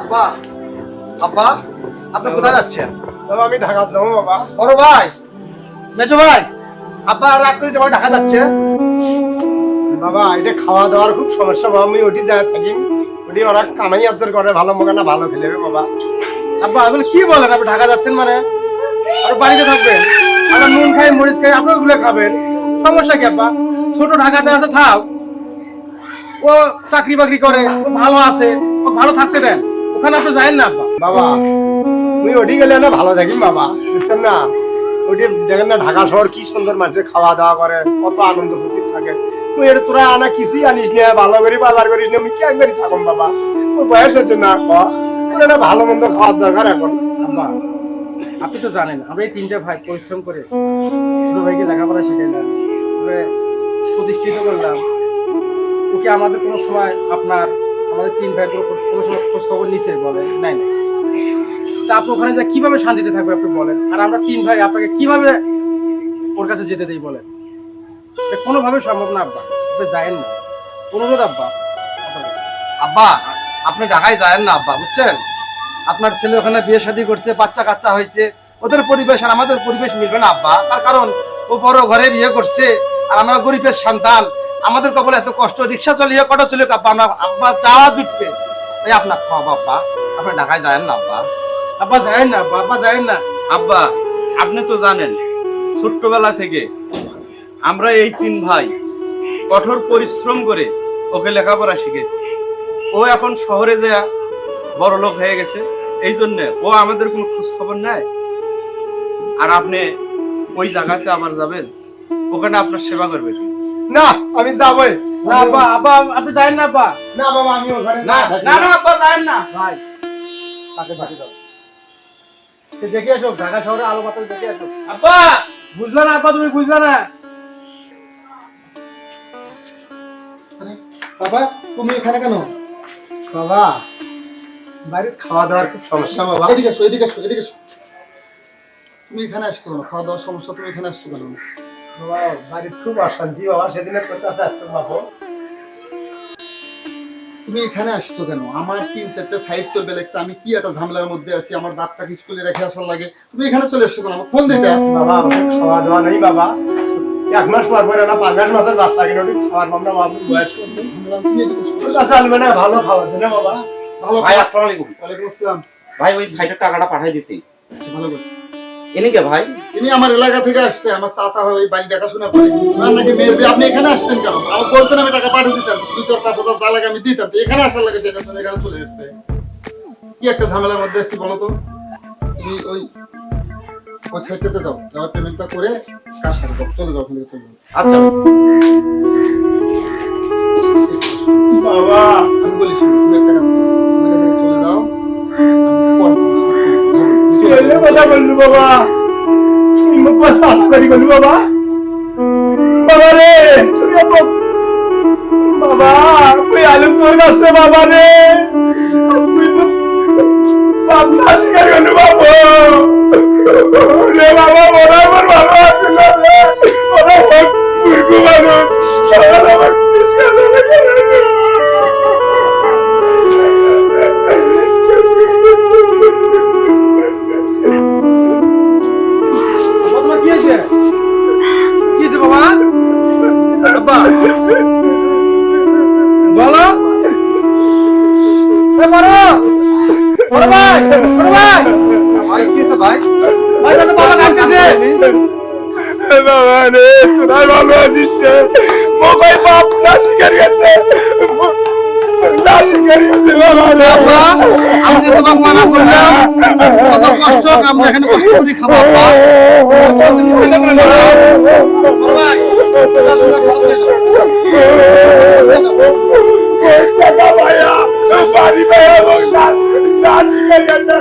আব্বা আব্বা আপনি কোথায় যাচ্ছেন? বাবা আমি ঢাকা যাবো বাবা। বড় ভাই, মেজো ভাই, আব্বা রাগ করে ঢাকা যাচ্ছে। বাবা এটা খাওয়া দাওয়ার খুব সমস্যা বাবা, আমি ওটি যায় থাকি, ওটি ওরা কামাই আচার করে ভালো মগে না ভালো খেলে বাবা। আব্বা এগুলো কি বলেন? আপনি ঢাকা যাচ্ছেন মানে? আর বাড়িতে থাকবেন, আমরা নুন খাই মরিচ খাই, আপনি ওগুলো খাবেন, সমস্যা কি আব্বা? ছোট ঢাকাতে আছে থাক, ও চাকরি বাকরি করে, ও ভালো আছে, ও ভালো থাকতে দেন, ওখানে আপনি যায়েন না আব্বা। বাবা তুই ওটি গেলে না ভালো থাকিম বাবা, বুঝছেন না? ওটি দেখেন না ঢাকা শহর কি সুন্দর মানুষের খাওয়া দাওয়া করে, কত আনন্দ ফুর্তি থাকে। তুই এটা তোরা আনা কিছুই আনিস না, ভালো করে বাজার করিস না, আমি কি একবারই থাকুন বাবা? ওর বয়স হয়েছে না, এটা ভালো মন্দ খাওয়ার দরকার এখন। আব্বা আপনি তো জানেন আমরা এই তিনটা ভাই পরিশ্রম করে ছোট ভাইকে লেখাপড়া শিখাইলাম, ওকে প্রতিষ্ঠিত করলাম, ওকে আমাদের কোনো সময় আপনার আমাদের তিন ভাইয়ের কোনো সময় খোঁজ খবর নিচ্ছে বলেন নাই না। তা আপনি ওখানে যা কিভাবে শান্তিতে থাকবে আপনি বলেন? আর আমরা তিন ভাই আপনাকে কিভাবে ওর কাছে যেতে দেই বলেন? এটা কোনোভাবে সম্ভব না আব্বা, আপনি যায়েন না, অনুরোধ আব্বা আপনার কাছে। আব্বা আপনি ঢাকায় যায়েন না আব্বা, বুঝছেন? আপনার ছেলে ওখানে বিয়ে শাদী করছে, বাচ্চা কাচ্চা হয়েছে, ওদের পরিবেশ আর আমাদের পরিবেশ মিলবে না আব্বা। তার কারণ ও বড় ঘরে বিয়ে করছে আর আমরা গরিবের সন্তান, আমাদের কপালে এত কষ্ট, রিক্সা চলিয়ে কটা চলিয়ে আব্বা আমরা আব্বা যাওয়া জুটবে, তাই আপনার খাওয়াবো আব্বা। আপনি ঢাকায় যায়েন না আব্বা, আব্বা যায়েন না আব্বা, আব্বা যায়েন না। আব্বা আপনি তো জানেন ছোট্টবেলা থেকে আমরা এই তিন ভাই কঠোর পরিশ্রম করে ওকে লেখাপড়া শিখেছি। ও এখন শহরে যায় বড় লোক হয়ে গেছে, এই জন্য ও আমাদের কোনো খোঁজ খবর নেয়। আর আপনি ওই জায়গাতে আবার যাবেন, ওখানে আপনার সেবা করবে। না আমি যাবই না আব্বা, আব্বা আপনি যায়েন না আব্বা। না বাবা, আমি ওখানে না না না আব্বা যায়েন না ভাই, তাকে বাকি দাও, সে দেখে আসো ঢাকা শহরে আলো বাতাস দেখে আসো। আব্বা বুঝলা না আব্বা, তুমি বুঝলা না? বাবা তুমি এখানে কেন? বাবা বাড়ির খাওয়া দাওয়ার খুব সমস্যা বাবা। এদিকে এসো, এদিকে এসো, এদিকে এসো। তুমি এখানে আসছো কেন? খাওয়া দাওয়ার সমস্যা, তুমি এখানে আসছো কেন? বাবা বাড়ির খুব অশান্তি বাবা, সেদিনে করতে আসছে বাবা। তুমি এখানে আসছো কেন? আমার 3-4টা সাইড চলবে লাগছে, আমি কি একটা ঝামেলার মধ্যে আছি, আমার বাচ্চাকে স্কুলে রেখে আসার লাগে, তুমি এখানে চলে এসছো কেন? আমার ফোন দিতে। বাবা আমাদের খাওয়া দাওয়া নেই বাবা, 1 মাস পর পর একটা 5 মাসের বাচ্চা কিনে ওটি খাওয়ার মামলা বাবু বয়স করছে, ঝামেলা তুমি এদিকে এসো। ওর কাছে আনবে না ভালো খাওয়া দেয় না বাবা। ভালো ভাই আসসালামু আলাইকুম। ওয়ালাইকুম আসসালাম। ভাই ওই সাইটের টাকাটা পাঠাই দিছি। ভালো করছি। এনে কে ভাই? তিনি আমার এলাকা থেকে আসছে, আমার চাচা হয়, ওই বাড়ি দেখাশোনা করে, ওনার নাকি মেয়ের বিয়ে। আপনি এখানে আসছেন কেন? আমার বলতেন আমি টাকা পাঠিয়ে দিতাম, 2-4-5 হাজার যা লাগে আমি দিতাম, তো এখানে আসার লাগে সেটা জন্য এখানে চলে এসছে। কি একটা ঝামেলার মধ্যে এসছি বলো তো? তুমি ওই সাইডটাতে যাও, যাওয়ার পেমেন্টটা করে কার সাথে যাও, চলে যাও, ওখান থেকে চলে যাও। আচ্ছা বাবা আমি বলি শোনো, তুমি একটা কাজ করো, তুমি এখান থেকে চলে যাও, আমি পরে চলে কথা বললু বাবা, তুমি মুখ পাশ করি বললু বাবা। বাবা রে তুমি বাবা তুই আলম তোর কাছে বাবা রে, তুই তো বাবা শিকার করলু বাবা রে বাবা, ওরা আমার বাবা আসল রে, ওরা মুরগু মানুষ, সবাই আমার শিকার তোমার কি হয়েছে? কি হয়েছে বাবা? আব্বা বলো। এ বড় বড় ভাই, বড় ভাই, ভাই কি হয়েছে ভাই? ভাই দাদা বাবা কাঁদতেছে। বাবা রে তোরা ভালো আছিস? মোবাইল বাপ না শিকার গেছে, না শিকার গেছে বাবা রে। আব্বা আমি যে তোমাকে মানা করলাম, কত কষ্ট আমরা এখানে কষ্ট করে খাবো আব্বা। তারপর তুমি মনে করে না বড় ভাই, তোমরা ভালো থেকো। ওই জায়গা ভাইয়া বাড়ি ভাইয়া না শিকার গেছে।